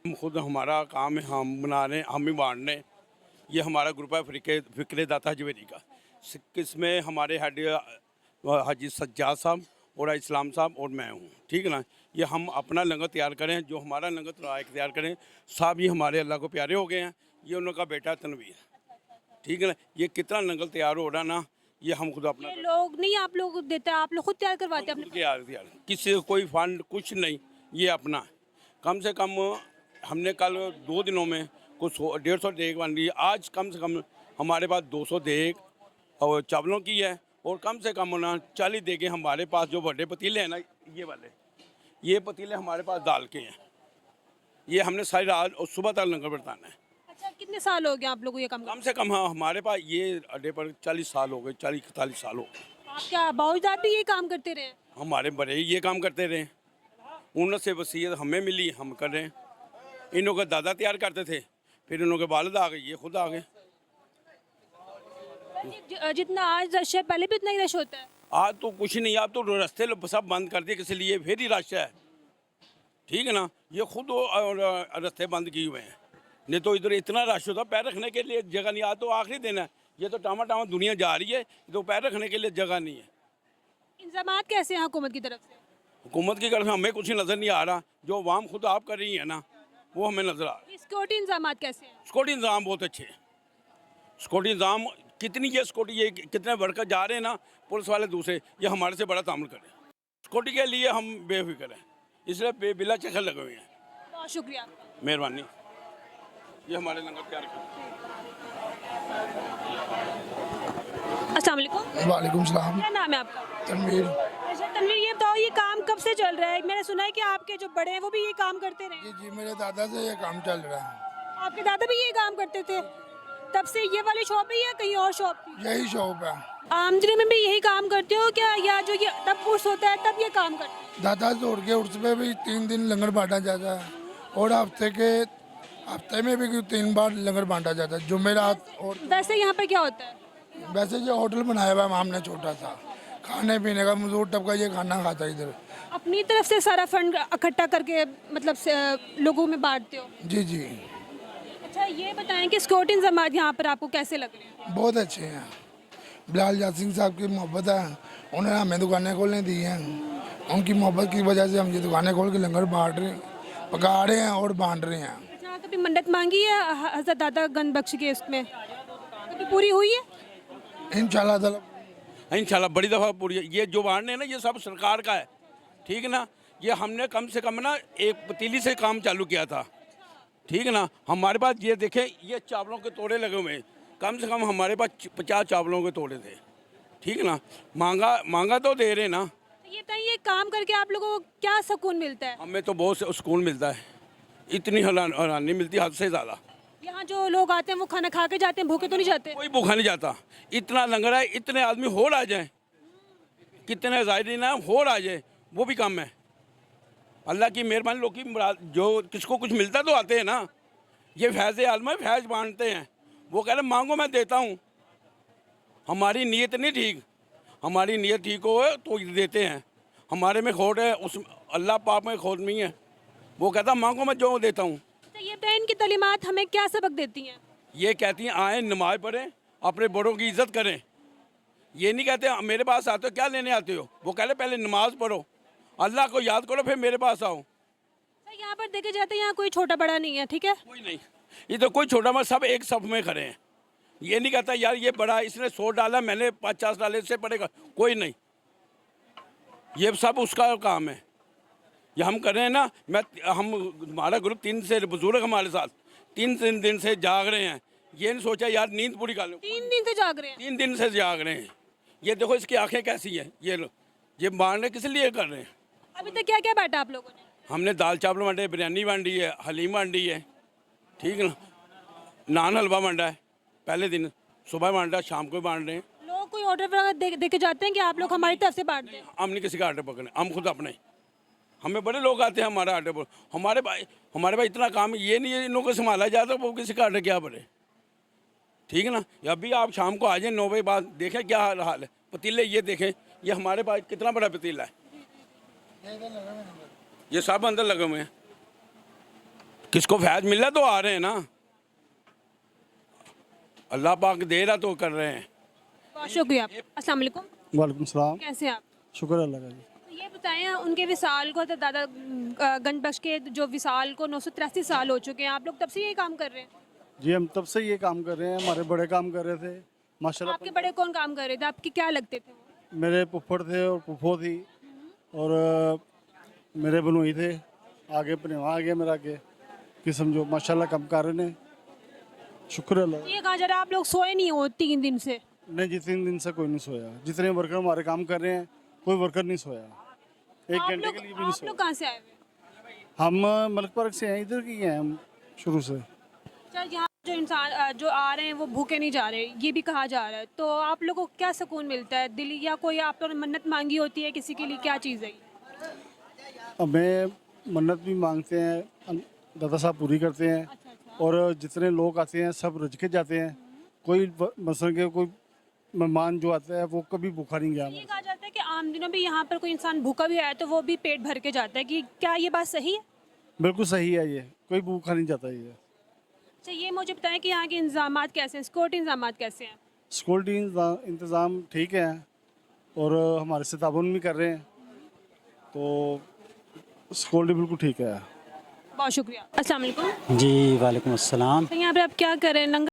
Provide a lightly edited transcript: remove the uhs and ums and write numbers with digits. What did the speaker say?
हम खुद हमारा काम है, हम बना रहे हैं, हम ही बांट रहे हैं। ये हमारा ग्रुप है फ़िक्र दाता जवेरी का। इसमें हमारे हेड हाजी सज्जाद साहब और इस्लाम साहब और मैं हूँ, ठीक है ना। ये हम अपना लंगर तैयार करें, जो हमारा लंगर तैयार करें। साहब ये हमारे अल्लाह को प्यारे हो गए हैं। ये उनका बेटा तनवीर, ठीक है ना। ये कितना लंगर तैयार हो रहा ना, ये हम खुद अपना ये लोग नहीं, आप लोग देते हैं, आप लोग खुद तैयार करवाते हैं खुद अपने? तैयार किसी कोई फंड कुछ नहीं, ये अपना है। कम से कम हमने कल 2 दिनों में कुछ 150 देग बन रही है। आज कम से कम हमारे पास 200 देग और चावलों की है, और कम से कम ना 40 देगे हमारे पास जो बड़े पतीले हैं ना, ये वाले, ये पतीले हमारे पास दाल के हैं। ये हमने सारी रात और सुबह तक लंगर बरताना है। अच्छा, कितने साल हो गए आप लोगों को ये काम कम से कम हाँ, हमारे पास ये अड्डे पर 40 साल हो गए, 40-41 साल हो गए। आप क्या बावजूद भी ये काम करते रहे? हमारे बड़े ये काम करते रहे, उनसे वसीयत हमें मिली, हम कर रहे हैं। इन्हों के दादा तैयार करते थे, फिर इन्हों के वालिद आ गए, ये खुद आ गए। जितना आज रश है, पहले भी इतना ही रश होता है? आज तो कुछ नहीं, आप तो रास्ते सब बंद कर दिए, किस लिए? फिर ही रश है, ठीक है ना। ये खुद रास्ते बंद किए हुए हैं, नहीं तो इधर इतना रश होता, पैर रखने के लिए जगह नहीं। आज तो आखिरी दिन है, ये तो टामा टामा दुनिया जा रही है, तो पैर रखने के लिए जगह नहीं है। इंतजामात कैसे हैं हुकूमत की तरफ से? हुकूमत की तरफ से हमें कुछ नज़र नहीं आ रहा, जो अवाम खुद आप कर रही है ना, वो हमें नज़र आ रहा है। सिक्योरिटी इंतजामात कैसे हैं? सिक्योरिटी इंतजाम बहुत अच्छे हैं। सिक्योरिटी इंतजाम कितनी ये सिक्योरिटी, ये कितने वर्कर जा रहे हैं ना, पुलिस वाले दूसरे, ये हमारे से बड़ा तामुल करें। सिक्योरिटी के लिए हम बेफिक्र हैं, इसलिए बिला चक्कर लगे हुए हैं। बहुत शुक्रिया आपका। मेहरबानी। ये हमारे लंगर तैयार कर। अस्सलाम वालेकुम। वालेकुम सलाम। क्या नाम है आपका? तनवीर। अच्छा तनवीर, ये बताओ ये काम कब से चल रहा है? मैंने सुना है कि आपके जो बड़े हैं वो भी ये काम करते रहे। जी मेरे दादा से ये काम चल रहा है। आपके दादा भी ये काम करते थे? तब से ये वाली शॉप है या कहीं और शॉप थी? यही शौक है। आम दिनों में भी यही काम करते हो क्या, या जो ये तब उर्स होता है तब ये काम करते हो? दादा से उड़ के उर्स पे भी 3 दिन लंगर बांटा जाता है, और हफ्ते में भी 3 बार लंगर बांटा जाता है, जुमेरात। और वैसे यहाँ पे क्या होता है? वैसे ये होटल बनाया हुआ है हमने छोटा सा, खाने पीने का मजदूर टबका ये खाना खाता है इधर। अपनी तरफ से सारा फंड इकट्ठा करके मतलब से लोगों में बांटते हो? जी जी अच्छा ये बताएं कि सिक्योरिटी इंतजाम यहाँ पर आपको कैसे लग रहे हैं? बहुत अच्छे हैं। बिलाल यासिन साहब की मोहब्बत है, उन्होंने हमें दुकानें खोलने दी हैं। उनकी मोहब्बत की वजह से हम ये दुकानें खोल के लंगर बांट रहे हैं, पका रहे हैं और बांट रहे हैं। अच्छा, कभी मन्नत मांगी है हज़रत दादा गंज बख्श के, उसमें कभी पूरी हुई है? इंशाल्लाह ताला इंशाल्लाह बड़ी दफ़ा पूरी। ये जो बांटने हैं ना, ये सब सरकार का है, ठीक है ना। ये हमने कम से कम ना एक पतीली से काम चालू किया था, ठीक है ना। हमारे पास ये देखें, ये चावलों के तोड़े लगे हुए हैं, कम से कम हमारे पास 50 चावलों के तोड़े थे, ठीक है ना। मांगा तो दे रहे ना। तो ये बताइए, ये काम करके आप लोगों को क्या सुकून मिलता है? हमें तो बहुत सुकून मिलता है, इतनी हैरानी मिलती है हद से ज़्यादा। यहाँ जो लोग आते हैं वो खाना खा के जाते हैं, भूखे तो नहीं जाते? कोई भूखा नहीं जाता। इतना लंगर है, इतने आदमी हो आ जाए, कितने ज़ायरीन हैं हो आ जाए, वो भी कम है। अल्लाह की मेहरबानी, लोग की जो किसको कुछ मिलता तो आते हैं ना। ये फैज़ आलम है, फैज़ बांटते हैं, वो कह रहे मांगो मैं देता हूँ। हमारी नीयत नहीं ठीक, हमारी नीयत ठीक हो तो देते हैं। हमारे में खोट है, उस अल्लाह पाक में खोट नहीं है। वो कहता मांगो मैं जो देता हूँ। तो ये बताइए, इनकी तालीमात हमें क्या सबक देती हैं? ये कहती हैं आए नमाज पढ़ें, अपने बड़ों की इज्जत करें। ये नहीं कहते मेरे पास आते हो क्या लेने आते हो, वो कह रहे पहले नमाज पढ़ो, अल्लाह को याद करो, फिर मेरे पास आओ। सर यहाँ पर देखे जाते हैं, यहाँ कोई छोटा बड़ा नहीं है, ठीक है? कोई नहीं, ये तो कोई छोटा मैं सब एक सफ में खड़े हैं। ये नहीं कहता यार ये बड़ा, इसने 100 डाला मैंने 50 डाले, इससे पड़ेगा, कोई नहीं। ये सब उसका काम है, ये हम कर रहे हैं ना। हमारा ग्रुप 3 से बुजुर्ग हमारे साथ 3 दिन से जाग रहे हैं। ये नहीं सोचा यार नींद पूरी कर लो। 3 दिन से जाग रहे हैं? 3 दिन से जाग रहे हैं। ये देखो इसकी आंखें कैसी हैं, ये लो, ये बांटने किस लिए कर रहे हैं। अभी तक क्या क्या बांटा आप लोगों ने? हमने दाल चावल बांटे, बिरयानी बांटी है, हलीम बांटी है, ठीक है ना। नान हलवा बांटा है, पहले दिन सुबह बांटा, शाम को बांट रहे हैं। लोग कोई ऑर्डर वगैरह दे के जाते हैं कि आप लोग हमारी तरफ से बांट दें? हम नहीं किसी का आर्डर पकड़े, हम खुद अपने, हमें बड़े लोग आते हैं हमारा आर्डर पर। हमारे भाई इतना काम ये नहीं है, इन लोगों को संभाला जाता, वो किसी का आर्डर क्या पड़े, ठीक है ना। अभी आप शाम को आ जाए 9 बजे बाद, देखें क्या हाल है। पतीले ये देखें, ये हमारे पास कितना बड़ा पतीला है, ये सब अंदर लगे हुए हैं। किसको फैज मिल रहा तो आ रहे हैं ना, अल्लाह पाक दे रहा तो कर रहे हैं। बहुत शुक्रिया। अस्सलाम वालेकुम, वालेकुम सलाम। कैसे हैं आप? शुक्र अल्लाह का जी। तो ये बताएं, उनके विसाल को तो दादा गंज बख्श के जो विसाल को 983 साल हो चुके हैं, आप लोग तब से यही काम कर रहे हैं? जी हम तब से ये काम कर रहे हैं, हमारे बड़े काम कर रहे थे माशाल्लाह। आपके बड़े कौन काम कर रहे थे, आपके क्या लगते थे वो? मेरे फुफ्फड़ थे और फुफ्फो थी और मेरे बनुई थे, आगे पनेवा आ गया मेरा आगे कि समझो माशाल्लाह काम कर रहे हैं, शुक्र अल्लाह। ये कहा जा रहा है आप लोग सोए नहीं हो 3 दिन से। नहीं जी 3 दिन से कोई नहीं सोया, जितने वर्कर हमारे काम कर रहे हैं कोई वर्कर नहीं सोया, 1 घंटे के लिए भी नहीं आप सोया। लोग कहाँ से आए हुए? हम मलक पार्क से हैं, इधर की हैं हम शुरू से। अच्छा, यहाँ जो इंसान जो आ रहे हैं वो भूखे नहीं जा रहे, ये भी कहा जा रहा है, तो आप लोगों को क्या सुकून मिलता है दिल, या कोई आप लोगों ने मन्नत मांगी होती है किसी के लिए, क्या चीज़ है ये? हमें मन्नत भी मांगते हैं, दादा साहब पूरी करते हैं और जितने लोग आते हैं सब रज के जाते हैं। कोई मसलन के कोई मेहमान जो आता है वो कभी भूखा नहीं गया। ये कहा जाता है कि आम दिनों में यहाँ पर कोई इंसान भूखा भी आया तो वो भी पेट भर के जाता है, कि क्या ये बात सही है? बिल्कुल सही है, ये कोई भूखा नहीं जाता ये। अच्छा, ये मुझे बताएं कि यहाँ के इंतजाम कैसे हैं, सिक्योरिटी इंतजाम कैसे हैं? सिक्योरिटी इंतज़ाम ठीक है और हमारे से ताउन भी कर रहे हैं, तो सिक्योरिटी बिल्कुल ठीक है। बहुत शुक्रिया। अस्सलाम वालेकुम जी वालेकुम अस्सलाम। तो यहाँ पे आप क्या कर रहे हैं? लंगर